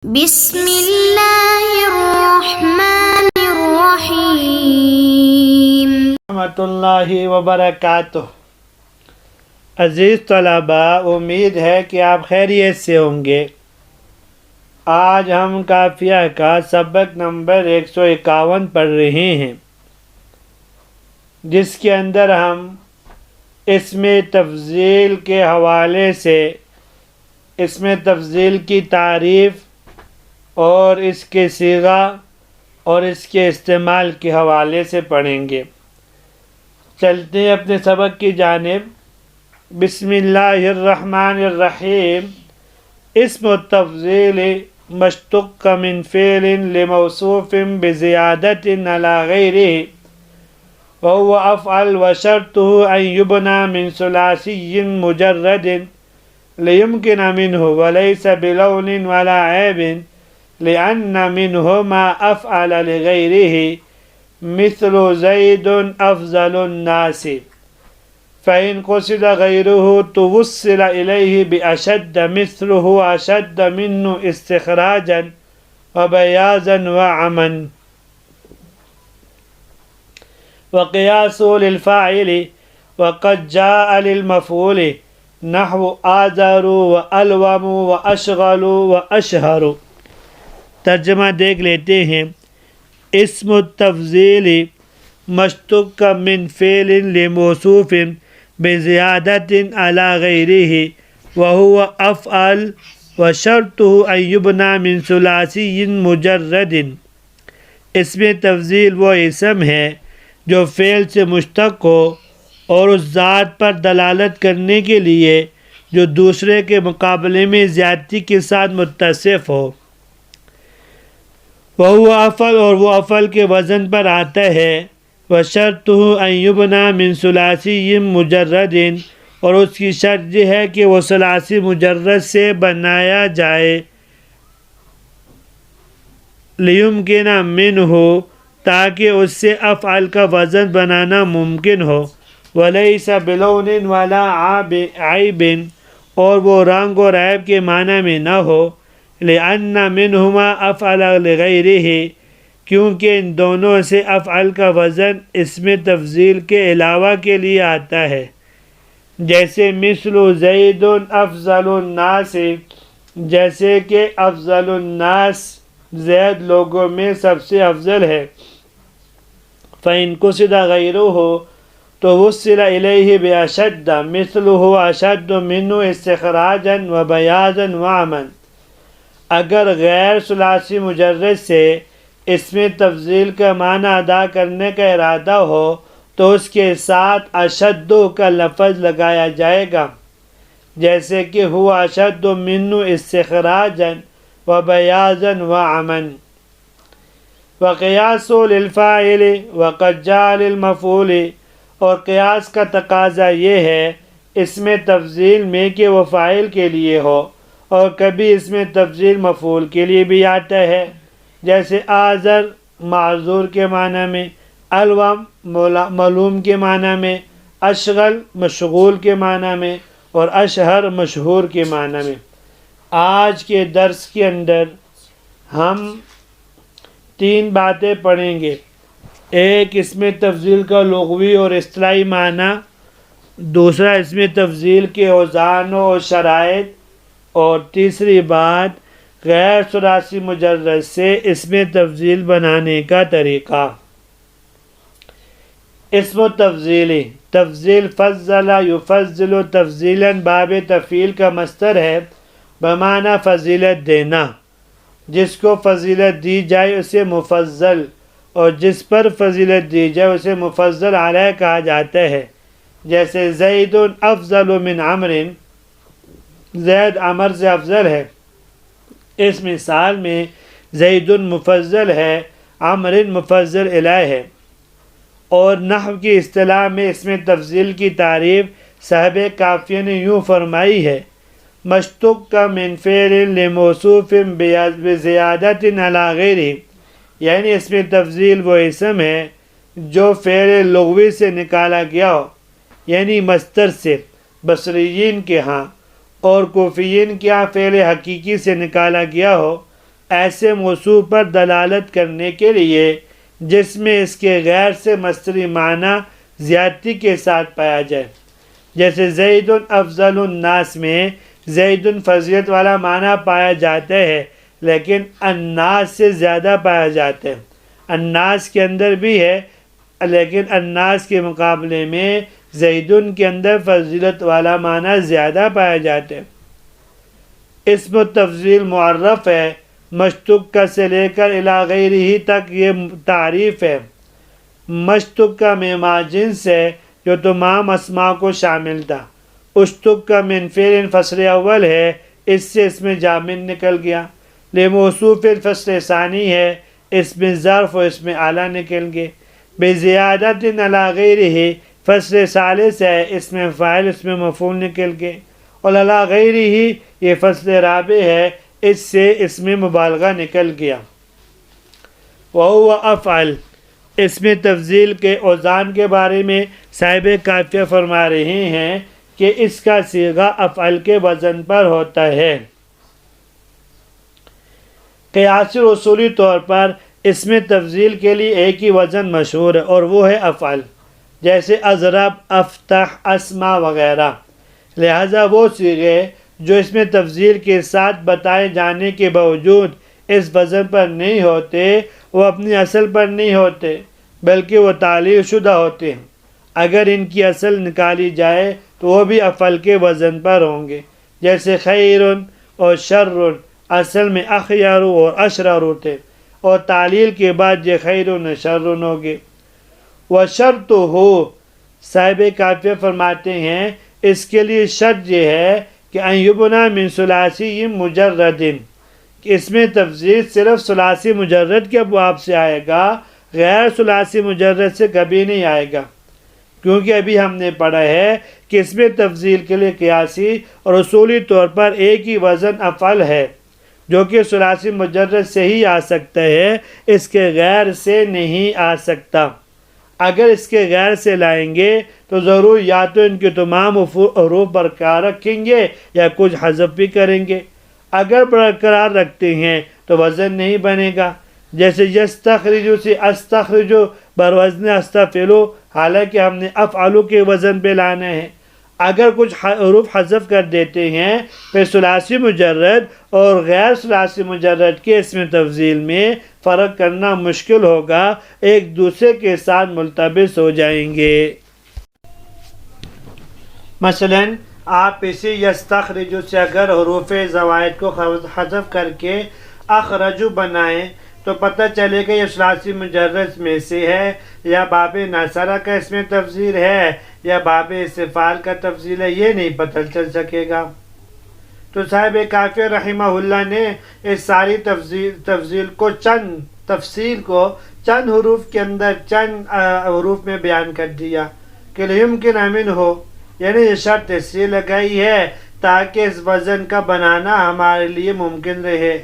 بسم اللہ الرحمن الرحیم ورحمۃ اللہ وبرکاتہ۔ عزیز طلباء، امید ہے کہ آپ خیریت سے ہوں گے۔ آج ہم قافیہ کا سبق نمبر 151 پڑھ رہے ہیں، جس کے اندر ہم اسم تفضیل کے حوالے سے اسم تفضیل کی تعریف اور اس کے صیغہ اور اس کے استعمال کے حوالے سے پڑھیں گے۔ چلتے ہیں اپنے سبق کی جانب۔ بسم اللہ الرحمن الرحیم۔ اسم التفضیل مشتق من فعل لموصوف بزیادت علی غیرہ وهو افعل وشرطه ان يبنى من ثلاثی مجرد ليمكن منه وليس بلون ولا عیب لأن منه ما أفعل لغيره مثل زيد أفضل الناس، فإن قصد غيره توصل إليه بأشد مثله أشد منه استخراجا وبيازا وعما، وقياس للفاعل وقد جاء للمفعول نحو آذر وألوم وأشغل وأشهر۔ ترجمہ دیکھ لیتے ہیں۔ اسم التفضیل مشتق من فعل لموصوف بزیادت علی غیرہ وهو افعل وشرطه ان یبنى من ثلاثی مجرد۔ اسم تفضیل وہ اسم ہے جو فعل سے مشتق ہو اور اس ذات پر دلالت کرنے کے لیے جو دوسرے کے مقابلے میں زیادتی کے ساتھ متصف ہو۔ وہ افعل، اور وہ افعل کے وزن پر آتا ہے۔ وشرطہ ان یبنى من ثلاثی مجرد، اور اس کی شرط یہ ہے کہ وہ ثلاثی مجرد سے بنایا جائے۔ لیمکن منہ، تاکہ اس سے افعل کا وزن بنانا ممکن ہو۔ ولیس بلون ولا عیب، اور وہ رنگ اور عیب کے معنی میں نہ ہو۔ لأن منہما افعل لغیرہ، کیونکہ ان دونوں سے افعل کا وزن اسم تفضیل کے علاوہ کے لیے آتا ہے، جیسے مثل زید افضل الناس، جیسے کہ افضل الناس زید لوگوں میں سب سے افضل ہے۔ فإن قصد غیرہ، تو وصل الیہ بأشد مثلہ اشد منہ استخراجا وبیاضا وعما۔ اگر غیر ثلاثی مجرد سے اسم تفضیل کا معنی ادا کرنے کا ارادہ ہو تو اس کے ساتھ اشد کا لفظ لگایا جائے گا، جیسے کہ ہوا اشد منہ استخراجا وبیاضا وعما۔ وقیاس للفاعل وقد جاء للمفعول، اور قیاس کا تقاضا یہ ہے اسم تفضیل میں کہ وہ فاعل کے لیے ہو، اور کبھی اسم تفضیل مفعول کے لیے بھی آتا ہے، جیسے آذر معذور کے معنی میں، الوم ملوم کے معنی میں، اشغل مشغول کے معنی میں، اور اشہر مشہور کے معنی میں۔ آج کے درس کے اندر ہم 3 باتیں پڑھیں گے۔ ایک، اسم تفضیل کا لغوی اور اصطلاحی معنی، دوسرا اسم تفضیل کے اوزان و شرائط، اور تیسری بات غیر ثلاثی مجرد سے اسم تفضیل بنانے کا طریقہ۔ اسم تفضیل، تفضیل فضل یفضل تفضیلا باب تفعیل کا مصدر ہے، بمعنی فضیلت دینا۔ جس کو فضیلت دی جائے اسے مفضل، اور جس پر فضیلت دی جائے اسے مفضل علیہ کہا جاتا ہے، جیسے زید افضل من عمر، زید عمر سے افضل ہے۔ اس مثال میں زید مفضل ہے، عمر مفضل علیہ ہے۔ اور نحو کی اصطلاح میں اسم تفضیل کی تعریف صاحب قافیہ نے یوں فرمائی ہے: مشتق من فعل لموصوف بزیادت علی غیرہ، یعنی اسم تفضیل وہ اسم ہے جو فعل لغوی سے نکالا گیا ہو، یعنی مصدر سے بصریین کے ہاں، اور کوفیین کے یہاں فعل حقیقی سے نکالا گیا ہو، ایسے موصوف پر دلالت کرنے کے لیے جس میں اس کے غیر سے مصدری معنی زیادتی کے ساتھ پایا جائے، جیسے زید افضل الناس میں زید فضیلت والا معنی پایا جاتا ہے لیکن الناس سے زیادہ پایا جاتا ہے۔ الناس کے اندر بھی ہے لیکن الناس کے مقابلے میں زیدن کے اندر فضیلت والا معنی زیادہ پایا جاتا ہے۔ اسم التفضیل معرف ہے، مشتق سے لے کر الی غیرہ تک یہ تعریف ہے۔ مشتق کا مما جنس ہے جو تمام اسماء کو شامل تھا۔ اشتق کا من فعل فصل اول ہے، اس سے اس میں جامد نکل گیا۔ لموصوف فصل ثانی ہے، اس میں ظرف و اس میں اعلیٰ نکل گئے۔ بزیادت علی غیرہ فصل ثالث ہے، اس میں فاعل اس میں مفعول نکل گئے۔ اور علی غیرہ یہ فصل رابع ہے، اس سے اس میں مبالغہ نکل گیا۔ وہو افعل، اس میں تفضیل کے اوزان کے بارے میں صاحب کافیہ فرما رہے ہیں کہ اس کا صیغہ افعل کے وزن پر ہوتا ہے۔ قیاسی اصولی طور پر اس میں تفضیل کے لیے ایک ہی وزن مشہور ہے اور وہ ہے افعل، جیسے اضرب، افتح، اسما وغیرہ۔ لہذا وہ صیغے جو اس میں تفضیل کے ساتھ بتائے جانے کے باوجود اس وزن پر نہیں ہوتے وہ اپنی اصل پر نہیں ہوتے بلکہ وہ تعلیل شدہ ہوتے ہیں۔ اگر ان کی اصل نکالی جائے تو وہ بھی افعل کے وزن پر ہوں گے، جیسے خیر اور شر اصل میں اخیر اور اشرر تھے اور تعلیل کے بعد یہ خیر و شر ہو گے۔ وشرط ہو، صاحب کافیہ فرماتے ہیں اس کے لیے شرط یہ ہے کہ ان یبنا من ثلاثی مجرد، کہ اس میں تفضیل صرف ثلاثی مجرد کے ابواب سے آئے گا، غیر ثلاثی مجرد سے کبھی نہیں آئے گا، کیونکہ ابھی ہم نے پڑھا ہے کہ اس میں تفضیل کے لیے قیاسی اور اصولی طور پر ایک ہی وزن افعل ہے جو کہ ثلاثی مجرد سے ہی آ سکتا ہے، اس کے غیر سے نہیں آ سکتا۔ اگر اس کے غیر سے لائیں گے تو ضرور یا تو ان کے تمام حروف برقرار رکھیں گے یا کچھ حذف بھی کریں گے۔ اگر برقرار رکھتے ہیں تو وزن نہیں بنے گا، جیسے یستخرجو سے استخرجو بروزن استفعلو، حالانکہ ہم نے افعلو کے وزن پہ لانا ہے۔ اگر کچھ حروف حذف کر دیتے ہیں پھر ثلاثی مجرد اور غیر ثلاثی مجرد کے اس میں تفضیل میں فرق کرنا مشکل ہوگا، ایک دوسرے کے ساتھ ملتبس ہو جائیں گے۔ مثلا آپ اسی یستخرجو سے اگر حروف زوائد کو حذف کر کے اخرجو بنائیں تو پتہ چلے گا یہ ثلاثی مجرد میں سے ہے، یا باب نصرہ کا اس میں تفضیل ہے یا باب استفعال کا تفضیل ہے، یہ نہیں پتہ چل سکے گا۔ تو صاحب کافیہ رحمہ اللہ نے اس ساری تفضیل کو چند حروف کے اندر چند حروف میں بیان کر دیا کہ لیمکن امن ہو، یعنی یہ شرط اس لیے لگائی ہے تاکہ اس وزن کا بنانا ہمارے لیے ممکن رہے،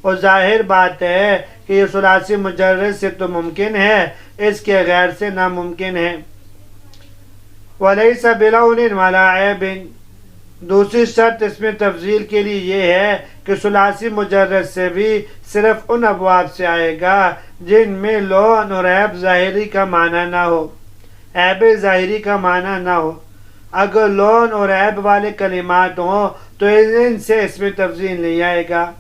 اور ظاہر بات ہے کہ یہ ثلاثی مجرد سے تو ممکن ہے، اس کے غیر سے ناممکن ہے۔ وَلَيْسَ بِلَوْنٍ وَلَا عَيْبٍ، دوسری شرط اس میں تفضیل کے لیے یہ ہے کہ ثلاثی مجرد سے بھی صرف ان ابواب سے آئے گا جن میں لون اور عیب ظاہری کا معنی نہ ہو، عیب ظاہری کا معنی نہ ہو۔ اگر لون اور عیب والے کلمات ہوں تو ان سے اس میں تفضیل نہیں آئے گا،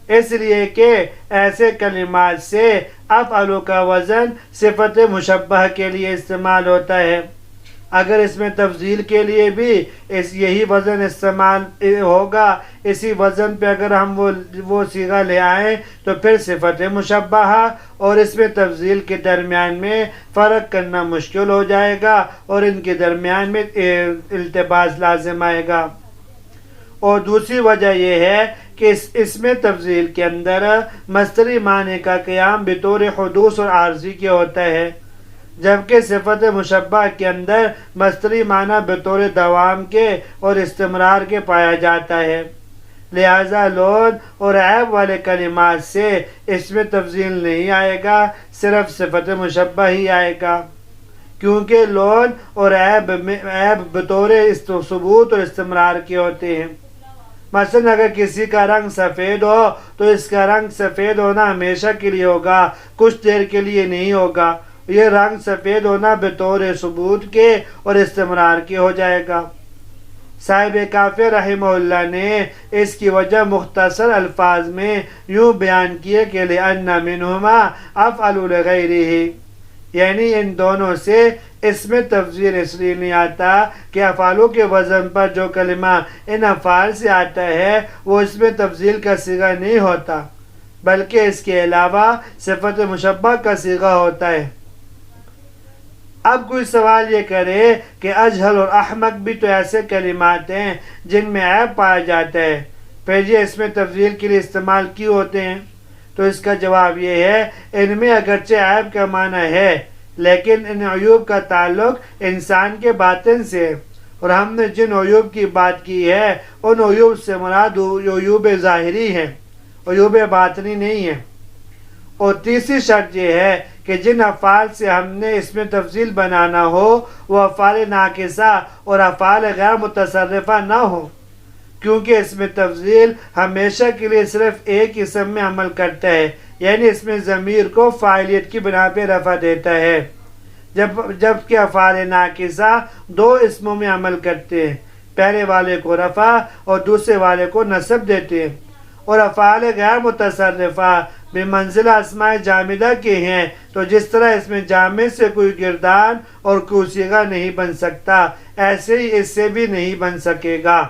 اس لیے کہ ایسے کلمات سے افعلو کا وزن صفت مشبہ کے لیے استعمال ہوتا ہے۔ اگر اس میں تفضیل کے لیے بھی یہی وزن استعمال ہوگا، اسی وزن پہ اگر ہم وہ صیغہ لے آئیں تو پھر صفت مشبہ اور اس میں تفضیل کے درمیان میں فرق کرنا مشکل ہو جائے گا اور ان کے درمیان میں التباس لازم آئے گا۔ اور دوسری وجہ یہ ہے کہ اس میں تفضیل کے اندر مصدری معنی کا قیام بطور حدوث اور عارضی کے ہوتا ہے، جبکہ صفت مشبہ کے اندر مصدری معنی بطور دوام کے اور استمرار کے پایا جاتا ہے۔ لہذا لون اور عیب والے کلمات سے اس میں تفضیل نہیں آئے گا، صرف صفت مشبہ ہی آئے گا، کیونکہ لون اور عیب بطور ثبوت اور استمرار کے ہوتے ہیں۔ مثلا اگر کسی کا رنگ سفید ہو تو اس کا رنگ سفید ہونا ہمیشہ کے لیے ہوگا، کچھ دیر کے لیے نہیں ہوگا۔ یہ رنگ سفید ہونا بطور ثبوت کے اور استمرار کے ہو جائے گا۔ صاحب کافی رحمہ اللہ نے اس کی وجہ مختصر الفاظ میں یوں بیان کیے کہ لِأَنَّ مِنْهُمَا أَفْعَلُ لِغَيْرِهِ، یعنی ان دونوں سے اس میں تفضیل اس لیے نہیں آتا کہ افعالوں کے وزن پر جو کلمہ ان افعال سے آتا ہے وہ اس میں تفضیل کا صیغہ نہیں ہوتا، بلکہ اس کے علاوہ صفت مشبہ کا صیغہ ہوتا ہے۔ اب کوئی سوال یہ کرے کہ اجہل اور احمق بھی تو ایسے کلمات ہیں جن میں عیب پایا جاتا ہے، پھر یہ اس میں تفضیل کے لیے استعمال کیوں ہوتے ہیں؟ تو اس کا جواب یہ ہے، ان میں اگرچہ عیب کا معنی ہے لیکن ان عیوب کا تعلق انسان کے باطن سے ہے، اور ہم نے جن عیوب کی بات کی ہے ان عیوب سے مراد عیوب ظاہری ہیں، عیوب باطنی نہیں ہیں۔ اور تیسری شرط یہ ہے کہ جن افعال سے ہم نے اس میں تفضیل بنانا ہو وہ افعال ناقصہ اور افعال غیر متصرفہ نہ ہو، کیونکہ اس میں تفضیل ہمیشہ کے لیے صرف ایک اسم میں عمل کرتا ہے، یعنی اس میں ضمیر کو فاعلیت کی بنا پہ رفع دیتا ہے، جبکہ افعال ناقصہ دو اسموں میں عمل کرتے ہیں، پہلے والے کو رفع اور دوسرے والے کو نصب دیتے ہیں۔ اور افعال غیر متصرفہ بمنزلہ اسماء جامدہ کے ہیں، تو جس طرح اس میں جامد سے کوئی گردان اور کوئی صیغہ نہیں بن سکتا، ایسے ہی اس سے بھی نہیں بن سکے گا۔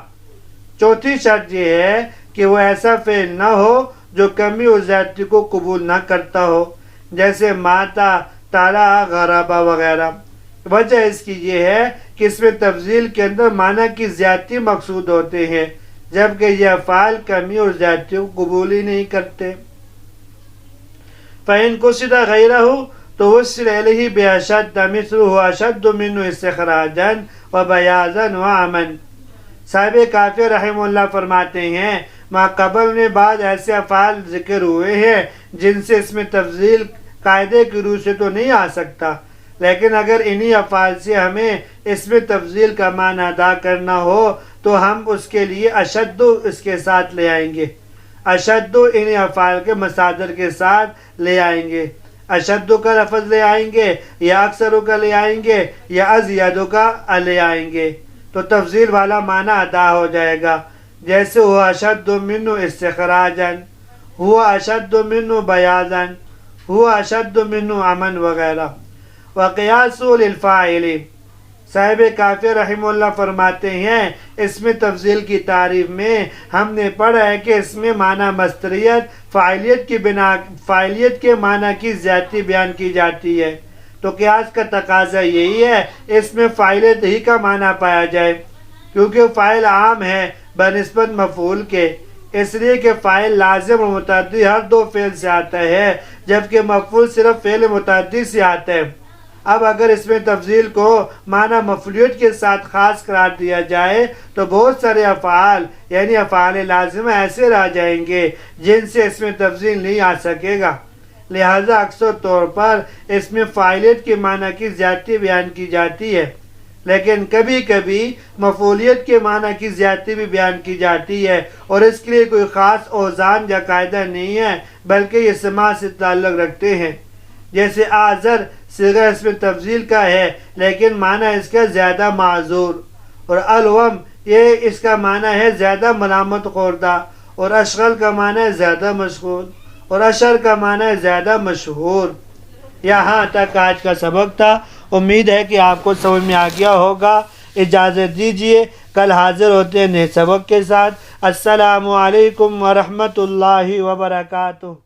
چوتھی شرط یہ ہے کہ وہ ایسا فعل نہ ہو جو کمی اور زیادتی کو قبول نہ کرتا ہو، جیسے ماتا، تالا، غربا وغیرہ۔ وجہ اس کی یہ ہے کہ اس میں تفضیل کے اندر معنی کی زیادتی مقصود ہوتے ہیں، جبکہ یہ افعال کمی اور زیادتی کو قبول ہی نہیں کرتے۔ فَإِن قُصِدَ غَيْرَهُ تُوَصِّلَ إِلَيْهِ بِأَشَدَّ مِثْلُهُ أَشَدُّ مِنْهُ اسْتِخْرَاجًا وَبَيَاضًا وَعَمًا۔ صاحب کافی رحمہ اللہ فرماتے ہیں، ماقبل میں بعض ایسے افعال ذکر ہوئے ہیں جن سے اس میں تفضیل قاعدے کی روح سے تو نہیں آ سکتا، لیکن اگر انہی افعال سے ہمیں اس میں تفضیل کا معنی ادا کرنا ہو تو ہم اس کے لیے اشد اس کے ساتھ لے آئیں گے، اشد انہی افعال کے مصادر کے ساتھ لے آئیں گے، اشد کا لفظ لے آئیں گے یا اکثر کا لے آئیں گے یا ازید کا لے آئیں گے، تو تفضیل والا معنی ادا ہو جائے گا، جیسے ہوا اشد منہ استخراجا، ہوا اشد منہ بیاضا، ہوا اشد منہ امن وغیرہ۔ وقیاس للفاعل، صاحب کافی رحمہ اللہ فرماتے ہیں، اس میں تفضیل کی تعریف میں ہم نے پڑھا ہے کہ اس میں معنی مصدریت فاعلیت کے معنی کی زیادتی بیان کی جاتی ہے، تو قیاس کا تقاضا یہی ہے اس میں فاعلیت ہی کا معنی پایا جائے، کیونکہ فاعل عام ہے بنسبت مفعول کے، اس لیے کہ فاعل لازم اور متعدی ہر دو فعل سے آتا ہے، جبکہ مفعول صرف فعل متعدی سے آتا ہے۔ اب اگر اس میں تفضیل کو معنی مفعولیت کے ساتھ خاص قرار دیا جائے تو بہت سارے افعال یعنی افعال لازمہ ایسے رہ جائیں گے جن سے اس میں تفضیل نہیں آ سکے گا، لہذا اکثر طور پر اس میں فاعلیت کے معنی کی زیادتی بیان کی جاتی ہے، لیکن کبھی کبھی مفعولیت کے معنی کی زیادتی بھی بیان کی جاتی ہے، اور اس کے لیے کوئی خاص اوزان یا قاعدہ نہیں ہے، بلکہ یہ سماع سے تعلق رکھتے ہیں۔ جیسے آذر صیغہ اس میں تفضیل کا ہے لیکن معنی اس کا زیادہ معذور، اور الوم یہ اس کا معنی ہے زیادہ ملامت خوردہ، اور اشغل کا معنی ہے زیادہ مشغول، اور اشر کا معنی ہے زیادہ مشہور۔ یہاں تک آج کا سبق تھا، امید ہے کہ آپ کو سمجھ میں آ گیا ہوگا۔ اجازت دیجیے، کل حاضر ہوتے ہیں نئے سبق کے ساتھ۔ السلام علیکم ورحمۃ اللہ وبرکاتہ۔